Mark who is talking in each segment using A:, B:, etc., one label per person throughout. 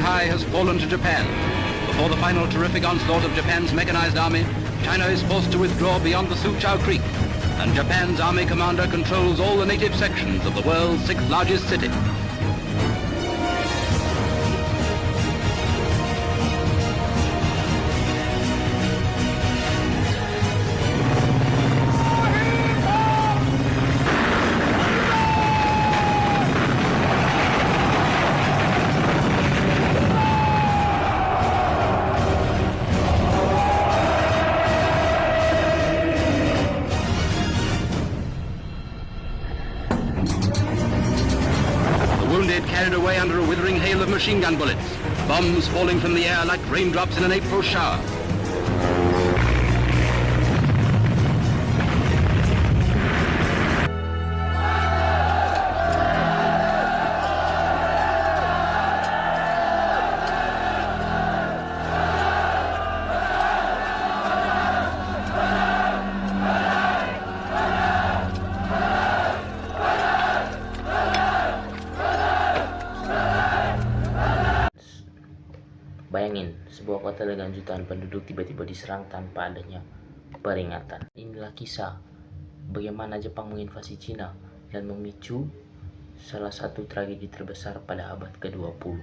A: Shanghai has fallen to Japan. Before the final terrific onslaught of Japan's mechanized army, China is forced to withdraw beyond the Suqiao Creek, and Japan's army commander controls all the native sections of the world's sixth largest city. Carried away under a withering hail of machine gun bullets, bombs falling from the air like raindrops in an April shower.
B: Bayangin, sebuah kota dengan jutaan penduduk tiba-tiba diserang tanpa adanya peringatan. Inilah kisah bagaimana Jepang menginvasi Cina dan memicu salah satu tragedi terbesar pada abad ke-20.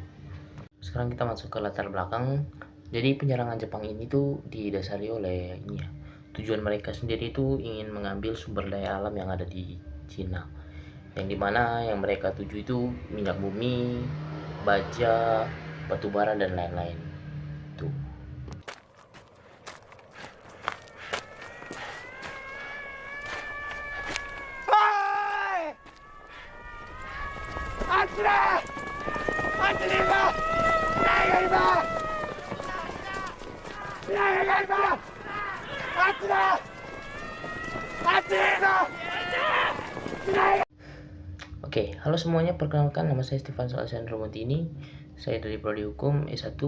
B: Sekarang kita masuk ke latar belakang. Jadi penyerangan Jepang ini tuh didasari oleh ini ya. Tujuan mereka sendiri itu ingin mengambil sumber daya alam yang ada di Cina. Yang dimana yang mereka tuju itu minyak bumi, baja, batu bara dan lain-lain. Tuh. Oke, halo semuanya, perkenalkan nama saya Stefanus Alessandro Montini. Saya dari Prodi Hukum S1.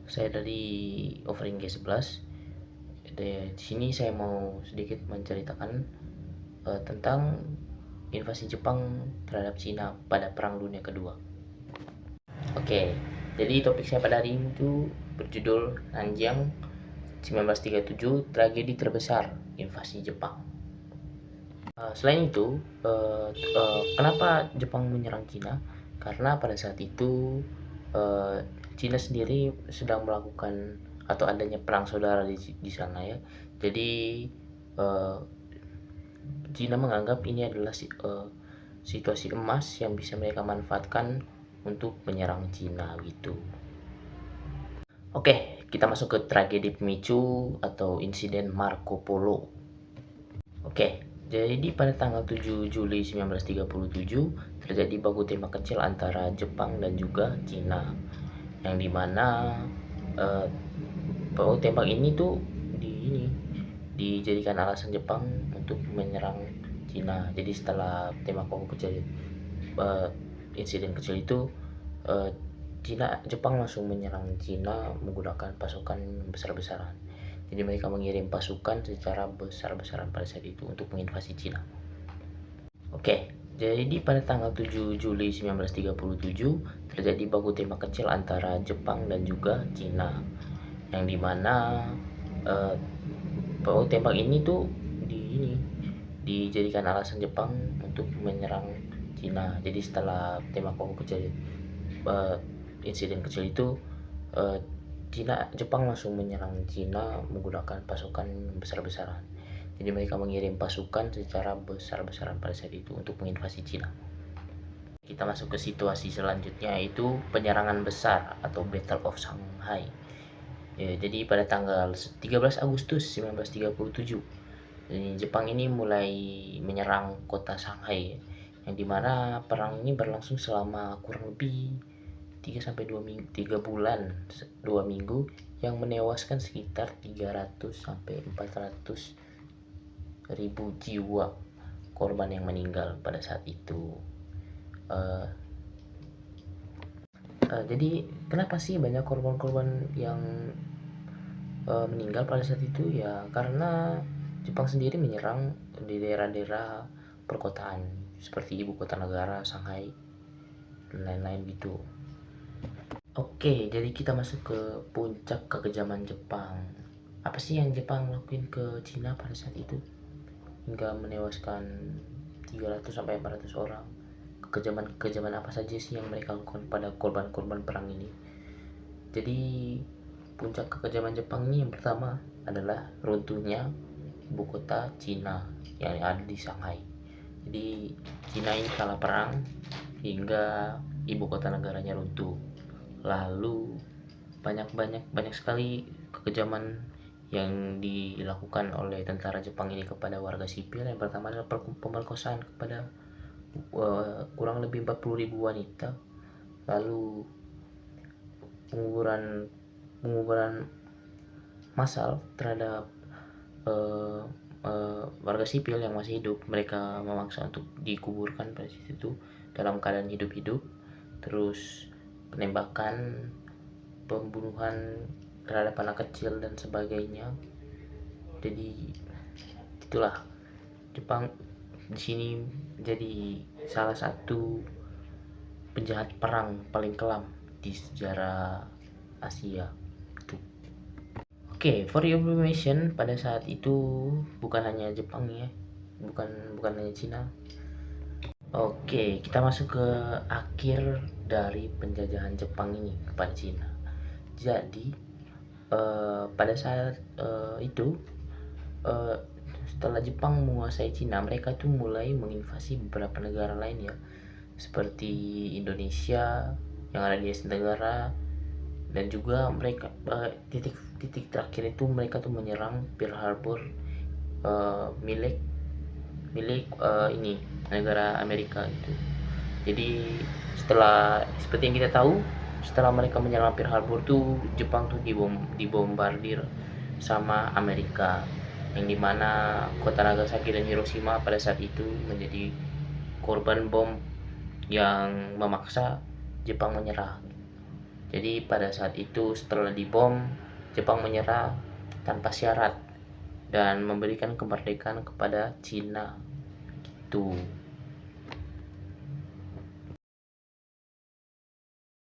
B: Saya dari offering G11. Di sini saya mau sedikit menceritakan tentang invasi Jepang terhadap Cina pada Perang Dunia Kedua. Oke, jadi topik saya pada hari ini itu berjudul Nanjing 1937, tragedi terbesar invasi Jepang. Selain itu, kenapa Jepang menyerang Cina? Karena pada saat itu Cina sendiri sedang melakukan atau adanya perang saudara di sana ya. Jadi Cina menganggap ini adalah situasi emas yang bisa mereka manfaatkan untuk menyerang Cina gitu. Oke, kita masuk ke tragedi pemicu atau insiden Marco Polo. Oke, jadi pada tanggal 7 Juli 1937 terjadi baku tembak kecil antara Jepang dan juga Cina, yang dimana baku tembak ini tuh dijadikan alasan Jepang untuk menyerang Cina. Jadi setelah tembak baku kecil, insiden kecil itu, Jepang langsung menyerang Cina menggunakan pasukan besar-besaran. Jadi mereka mengirim pasukan secara besar-besaran pada saat itu untuk menginvasi Cina. Oke, jadi pada tanggal 7 Juli 1937 terjadi baku tembak kecil antara Jepang dan juga Cina, yang dimana baku tembak ini tuh dijadikan alasan Jepang untuk menyerang Cina. Jadi setelah tembak baku kecil, insiden kecil itu, Jepang langsung menyerang Cina menggunakan pasukan besar-besaran. Jadi mereka mengirim pasukan secara besar-besaran pada saat itu untuk menginvasi Cina. Kita masuk ke situasi selanjutnya, yaitu penyerangan besar atau Battle of Shanghai. Ya, jadi pada tanggal 13 Agustus 1937, Jepang ini mulai menyerang kota Shanghai, yang dimana perang ini berlangsung selama kurang lebih 3 bulan 2 minggu, yang menewaskan sekitar 300 sampai 400 ribu jiwa korban yang meninggal pada saat itu. Jadi kenapa sih banyak korban-korban yang meninggal pada saat itu? Ya karena Jepang sendiri menyerang di daerah-daerah perkotaan seperti ibu kota negara Shanghai dan lain-lain gitu. Oke, jadi kita masuk ke puncak kekejaman Jepang. Apa sih yang Jepang lakuin ke Cina pada saat itu? Hingga menewaskan 300 sampai 400 orang. Kekejaman apa saja sih yang mereka lakukan pada korban-korban perang ini? Jadi puncak kekejaman Jepang ini yang pertama adalah runtuhnya ibu kota Cina yang ada di Shanghai. Jadi Cina ini kalah perang hingga ibu kota negaranya runtuh. Lalu banyak sekali kekejaman yang dilakukan oleh tentara Jepang ini kepada warga sipil. Yang pertama adalah pemerkosaan kepada kurang lebih 40.000 wanita. Lalu penguburan massal terhadap warga sipil yang masih hidup. Mereka memaksa untuk dikuburkan pada situ dalam keadaan hidup-hidup. Terus penembakan, pembunuhan terhadap anak kecil dan sebagainya. Jadi itulah Jepang di sini jadi salah satu penjahat perang paling kelam di sejarah Asia. Oke, for your information, pada saat itu bukan hanya Jepang ya, bukan hanya Cina. Oke, kita masuk ke akhir dari penjajahan Jepang ini kepada Cina. Jadi pada saat itu setelah Jepang menguasai Cina, mereka tuh mulai menginvasi beberapa negara lain ya, seperti Indonesia yang ada di Asia Tenggara, dan juga mereka titik terakhir itu mereka tuh menyerang Pearl Harbor milik ini negara Amerika itu. Jadi seperti yang kita tahu, setelah mereka menyerang Pearl Harbor tuh Jepang tuh dibombardir sama Amerika, yang dimana kota Nagasaki dan Hiroshima pada saat itu menjadi korban bom yang memaksa Jepang menyerah. Jadi pada saat itu setelah dibom, Jepang menyerah tanpa syarat dan memberikan kemerdekaan kepada Cina. Gitu.